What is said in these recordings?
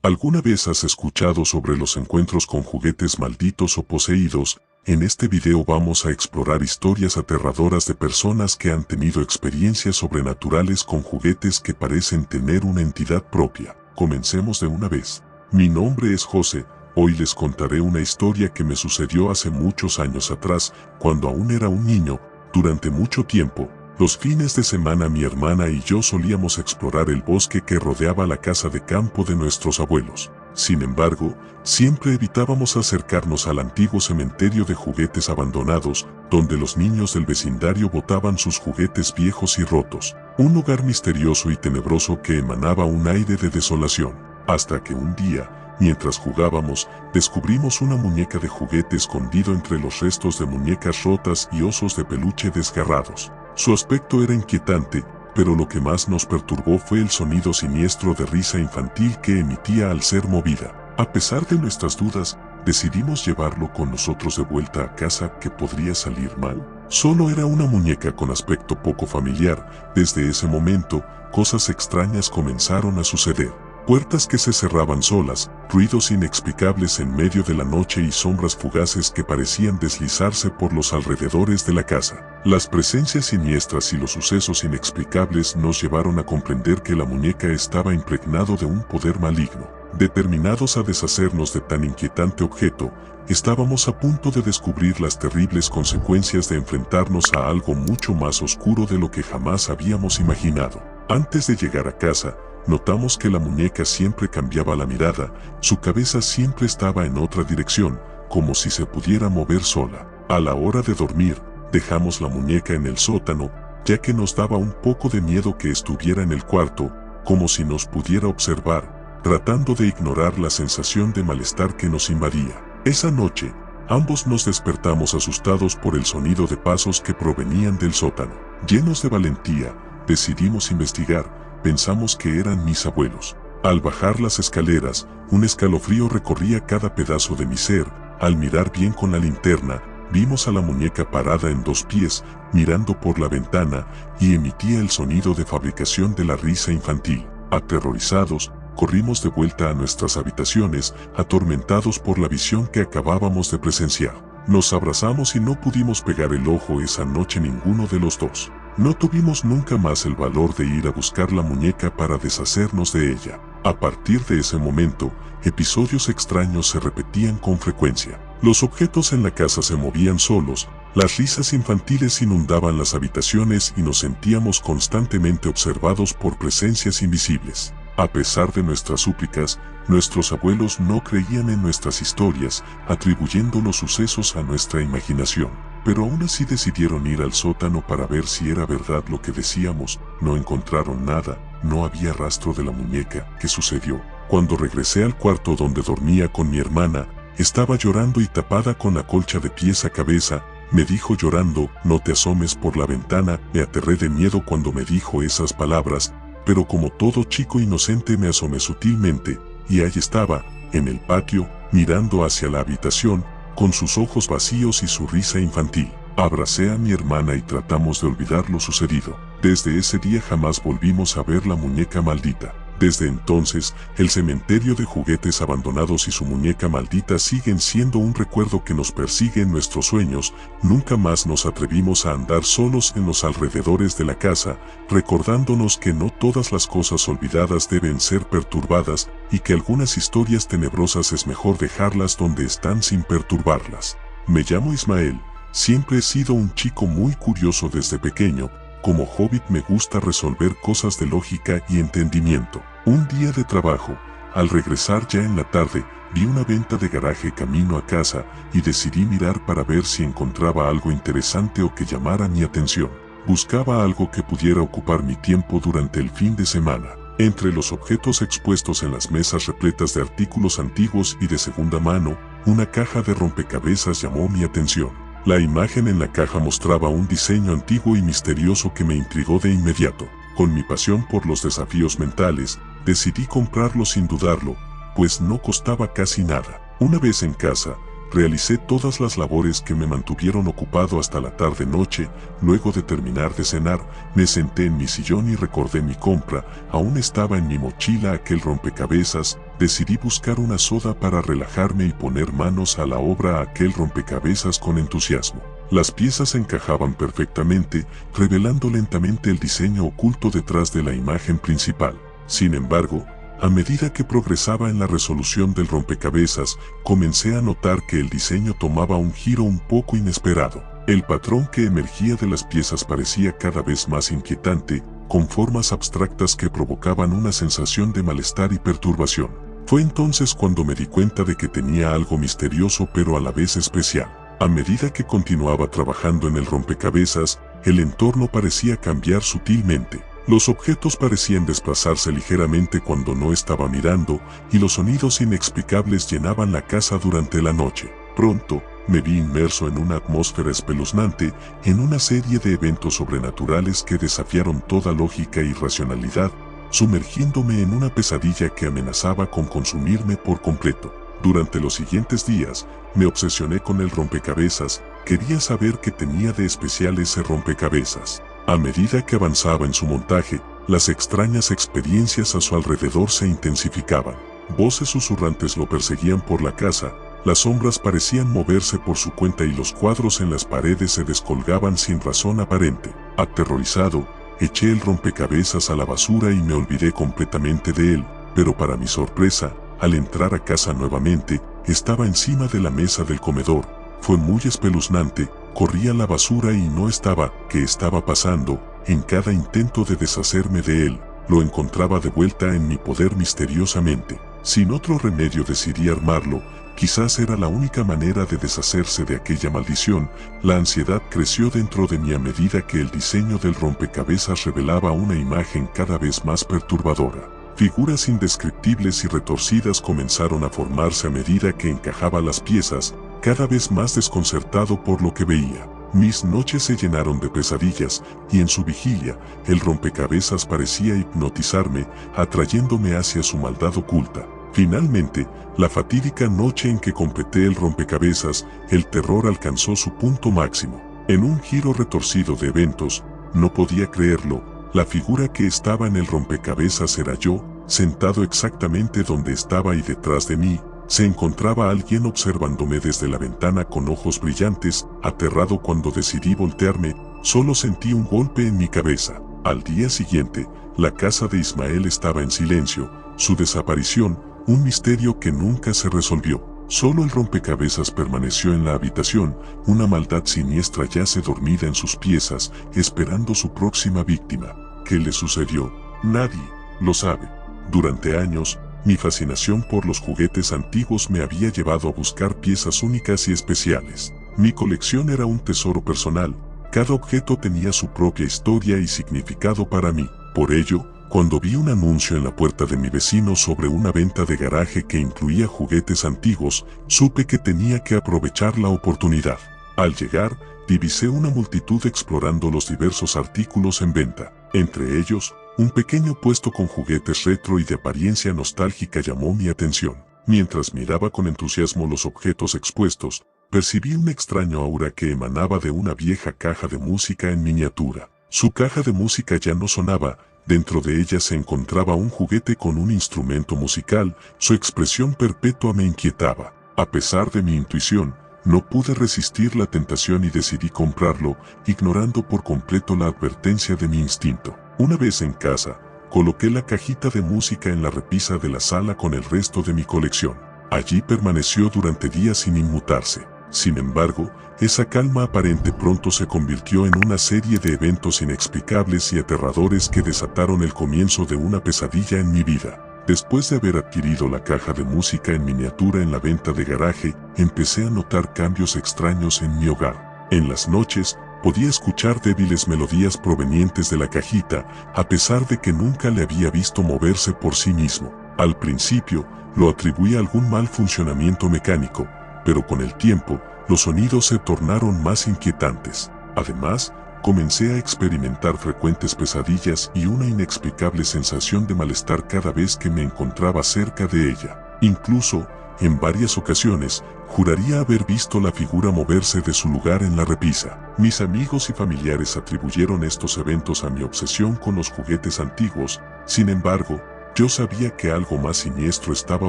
¿Alguna vez has escuchado sobre los encuentros con juguetes malditos o poseídos? En este video vamos a explorar historias aterradoras de personas que han tenido experiencias sobrenaturales con juguetes que parecen tener una entidad propia. Comencemos de una vez. Mi nombre es José. Hoy les contaré una historia que me sucedió hace muchos años atrás, cuando aún era un niño. Durante mucho tiempo, los fines de semana mi hermana y yo solíamos explorar el bosque que rodeaba la casa de campo de nuestros abuelos. Sin embargo, siempre evitábamos acercarnos al antiguo cementerio de juguetes abandonados, donde los niños del vecindario botaban sus juguetes viejos y rotos. Un lugar misterioso y tenebroso que emanaba un aire de desolación. Hasta que un día, mientras jugábamos, descubrimos una muñeca de juguete escondido entre los restos de muñecas rotas y osos de peluche desgarrados. Su aspecto era inquietante, pero lo que más nos perturbó fue el sonido siniestro de risa infantil que emitía al ser movida. A pesar de nuestras dudas, decidimos llevarlo con nosotros de vuelta a casa. ¿Qué podría salir mal? Solo era una muñeca con aspecto poco familiar. Desde ese momento, cosas extrañas comenzaron a suceder. Puertas que se cerraban solas, ruidos inexplicables en medio de la noche y sombras fugaces que parecían deslizarse por los alrededores de la casa. Las presencias siniestras y los sucesos inexplicables nos llevaron a comprender que la muñeca estaba impregnado de un poder maligno. Determinados a deshacernos de tan inquietante objeto, estábamos a punto de descubrir las terribles consecuencias de enfrentarnos a algo mucho más oscuro de lo que jamás habíamos imaginado. Antes de llegar a casa, notamos que la muñeca siempre cambiaba la mirada, su cabeza siempre estaba en otra dirección, como si se pudiera mover sola. A la hora de dormir, dejamos la muñeca en el sótano, ya que nos daba un poco de miedo que estuviera en el cuarto, como si nos pudiera observar, tratando de ignorar la sensación de malestar que nos invadía. Esa noche, ambos nos despertamos asustados por el sonido de pasos que provenían del sótano. Llenos de valentía, decidimos investigar. Pensamos que eran mis abuelos. Al bajar las escaleras, un escalofrío recorría cada pedazo de mi ser. Al mirar bien con la linterna, vimos a la muñeca parada en dos pies, mirando por la ventana, y emitía el sonido de fabricación de la risa infantil. Aterrorizados, corrimos de vuelta a nuestras habitaciones, atormentados por la visión que acabábamos de presenciar. Nos abrazamos y no pudimos pegar el ojo esa noche ninguno de los dos. No tuvimos nunca más el valor de ir a buscar la muñeca para deshacernos de ella. A partir de ese momento, episodios extraños se repetían con frecuencia. Los objetos en la casa se movían solos, las risas infantiles inundaban las habitaciones y nos sentíamos constantemente observados por presencias invisibles. A pesar de nuestras súplicas, nuestros abuelos no creían en nuestras historias, atribuyendo los sucesos a nuestra imaginación. Pero aún así decidieron ir al sótano para ver si era verdad lo que decíamos. No encontraron nada, no había rastro de la muñeca. ¿Qué sucedió? Cuando regresé al cuarto donde dormía con mi hermana, estaba llorando y tapada con la colcha de pies a cabeza. Me dijo llorando, no te asomes por la ventana. Me aterré de miedo cuando me dijo esas palabras, pero como todo chico inocente me asomé sutilmente, y ahí estaba, en el patio, mirando hacia la habitación, con sus ojos vacíos y su risa infantil. Abracé a mi hermana y tratamos de olvidar lo sucedido. Desde ese día jamás volvimos a ver la muñeca maldita. Desde entonces, el cementerio de juguetes abandonados y su muñeca maldita siguen siendo un recuerdo que nos persigue en nuestros sueños. Nunca más nos atrevimos a andar solos en los alrededores de la casa, recordándonos que no todas las cosas olvidadas deben ser perturbadas y que algunas historias tenebrosas es mejor dejarlas donde están sin perturbarlas. Me llamo Ismael, siempre he sido un chico muy curioso desde pequeño. Como hobbit me gusta resolver cosas de lógica y entendimiento. Un día de trabajo, al regresar ya en la tarde, vi una venta de garaje camino a casa y decidí mirar para ver si encontraba algo interesante o que llamara mi atención. Buscaba algo que pudiera ocupar mi tiempo durante el fin de semana. Entre los objetos expuestos en las mesas repletas de artículos antiguos y de segunda mano, una caja de rompecabezas llamó mi atención. La imagen en la caja mostraba un diseño antiguo y misterioso que me intrigó de inmediato. Con mi pasión por los desafíos mentales, decidí comprarlo sin dudarlo, pues no costaba casi nada. Una vez en casa, Realicé todas las labores que me mantuvieron ocupado hasta la tarde-noche. Luego de terminar de cenar, me senté en mi sillón y recordé mi compra. Aún estaba en mi mochila aquel rompecabezas. Decidí buscar una soda para relajarme y poner manos a la obra a aquel rompecabezas con entusiasmo. Las piezas encajaban perfectamente, revelando lentamente el diseño oculto detrás de la imagen principal. Sin embargo, a medida que progresaba en la resolución del rompecabezas, comencé a notar que el diseño tomaba un giro un poco inesperado. El patrón que emergía de las piezas parecía cada vez más inquietante, con formas abstractas que provocaban una sensación de malestar y perturbación. Fue entonces cuando me di cuenta de que tenía algo misterioso pero a la vez especial. A medida que continuaba trabajando en el rompecabezas, el entorno parecía cambiar sutilmente. Los objetos parecían desplazarse ligeramente cuando no estaba mirando, y los sonidos inexplicables llenaban la casa durante la noche. Pronto, me vi inmerso en una atmósfera espeluznante, en una serie de eventos sobrenaturales que desafiaron toda lógica y racionalidad, sumergiéndome en una pesadilla que amenazaba con consumirme por completo. Durante los siguientes días, me obsesioné con el rompecabezas. Quería saber qué tenía de especial ese rompecabezas. A medida que avanzaba en su montaje, las extrañas experiencias a su alrededor se intensificaban. Voces susurrantes lo perseguían por la casa, las sombras parecían moverse por su cuenta y los cuadros en las paredes se descolgaban sin razón aparente. Aterrorizado, eché el rompecabezas a la basura y me olvidé completamente de él, pero para mi sorpresa, al entrar a casa nuevamente, estaba encima de la mesa del comedor. Fue muy espeluznante. Corrí a la basura y no estaba. ¿Qué estaba pasando? En cada intento de deshacerme de él, lo encontraba de vuelta en mi poder misteriosamente. Sin otro remedio decidí armarlo. Quizás era la única manera de deshacerse de aquella maldición. La ansiedad creció dentro de mí a medida que el diseño del rompecabezas revelaba una imagen cada vez más perturbadora. Figuras indescriptibles y retorcidas comenzaron a formarse a medida que encajaba las piezas, cada vez más desconcertado por lo que veía. Mis noches se llenaron de pesadillas, y en su vigilia, el rompecabezas parecía hipnotizarme, atrayéndome hacia su maldad oculta. Finalmente, la fatídica noche en que completé el rompecabezas, el terror alcanzó su punto máximo. En un giro retorcido de eventos, no podía creerlo, la figura que estaba en el rompecabezas era yo, sentado exactamente donde estaba y detrás de mí, se encontraba alguien observándome desde la ventana con ojos brillantes. Aterrado cuando decidí voltearme, solo sentí un golpe en mi cabeza. Al día siguiente, la casa de Ismael estaba en silencio, su desaparición, un misterio que nunca se resolvió. Solo el rompecabezas permaneció en la habitación, una maldad siniestra yace dormida en sus piezas, esperando su próxima víctima. ¿Qué le sucedió? Nadie lo sabe. Durante años, mi fascinación por los juguetes antiguos me había llevado a buscar piezas únicas y especiales. Mi colección era un tesoro personal, cada objeto tenía su propia historia y significado para mí. Por ello, cuando vi un anuncio en la puerta de mi vecino sobre una venta de garaje que incluía juguetes antiguos, supe que tenía que aprovechar la oportunidad. Al llegar, divisé una multitud explorando los diversos artículos en venta. Entre ellos, un pequeño puesto con juguetes retro y de apariencia nostálgica llamó mi atención. Mientras miraba con entusiasmo los objetos expuestos, percibí un extraño aura que emanaba de una vieja caja de música en miniatura. Su caja de música ya no sonaba, dentro de ella se encontraba un juguete con un instrumento musical, su expresión perpetua me inquietaba. A pesar de mi intuición, no pude resistir la tentación y decidí comprarlo, ignorando por completo la advertencia de mi instinto. Una vez en casa, coloqué la cajita de música en la repisa de la sala con el resto de mi colección. Allí permaneció durante días sin inmutarse. Sin embargo, esa calma aparente pronto se convirtió en una serie de eventos inexplicables y aterradores que desataron el comienzo de una pesadilla en mi vida. Después de haber adquirido la caja de música en miniatura en la venta de garaje, empecé a notar cambios extraños en mi hogar. En las noches, podía escuchar débiles melodías provenientes de la cajita, a pesar de que nunca le había visto moverse por sí mismo. Al principio, lo atribuí a algún mal funcionamiento mecánico, pero con el tiempo, los sonidos se tornaron más inquietantes. Además, comencé a experimentar frecuentes pesadillas y una inexplicable sensación de malestar cada vez que me encontraba cerca de ella. Incluso, En varias ocasiones, juraría haber visto la figura moverse de su lugar en la repisa. Mis amigos y familiares atribuyeron estos eventos a mi obsesión con los juguetes antiguos. Sin embargo, yo sabía que algo más siniestro estaba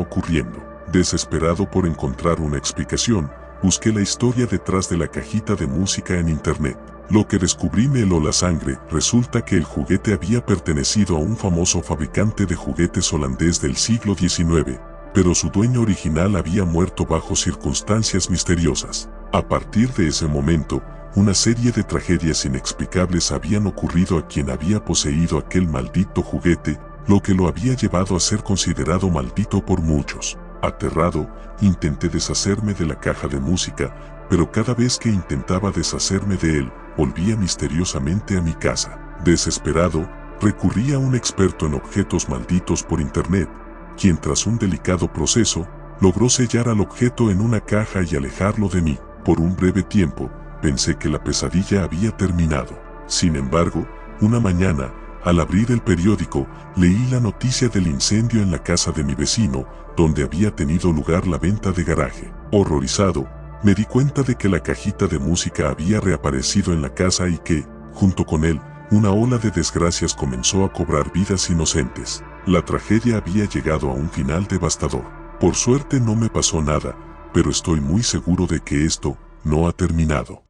ocurriendo. Desesperado por encontrar una explicación, busqué la historia detrás de la cajita de música en internet. Lo que descubrí me heló la sangre. Resulta que el juguete había pertenecido a un famoso fabricante de juguetes holandés del siglo XIX, pero su dueño original había muerto bajo circunstancias misteriosas. A partir de ese momento, una serie de tragedias inexplicables habían ocurrido a quien había poseído aquel maldito juguete, lo que lo había llevado a ser considerado maldito por muchos. Aterrado, intenté deshacerme de la caja de música, pero cada vez que intentaba deshacerme de él, volvía misteriosamente a mi casa. Desesperado, recurrí a un experto en objetos malditos por internet, quien tras un delicado proceso, logró sellar al objeto en una caja y alejarlo de mí. Por un breve tiempo, pensé que la pesadilla había terminado. Sin embargo, una mañana, al abrir el periódico, leí la noticia del incendio en la casa de mi vecino, donde había tenido lugar la venta de garaje. Horrorizado, me di cuenta de que la cajita de música había reaparecido en la casa y que, junto con él, una ola de desgracias comenzó a cobrar vidas inocentes. La tragedia había llegado a un final devastador. Por suerte no me pasó nada, pero estoy muy seguro de que esto no ha terminado.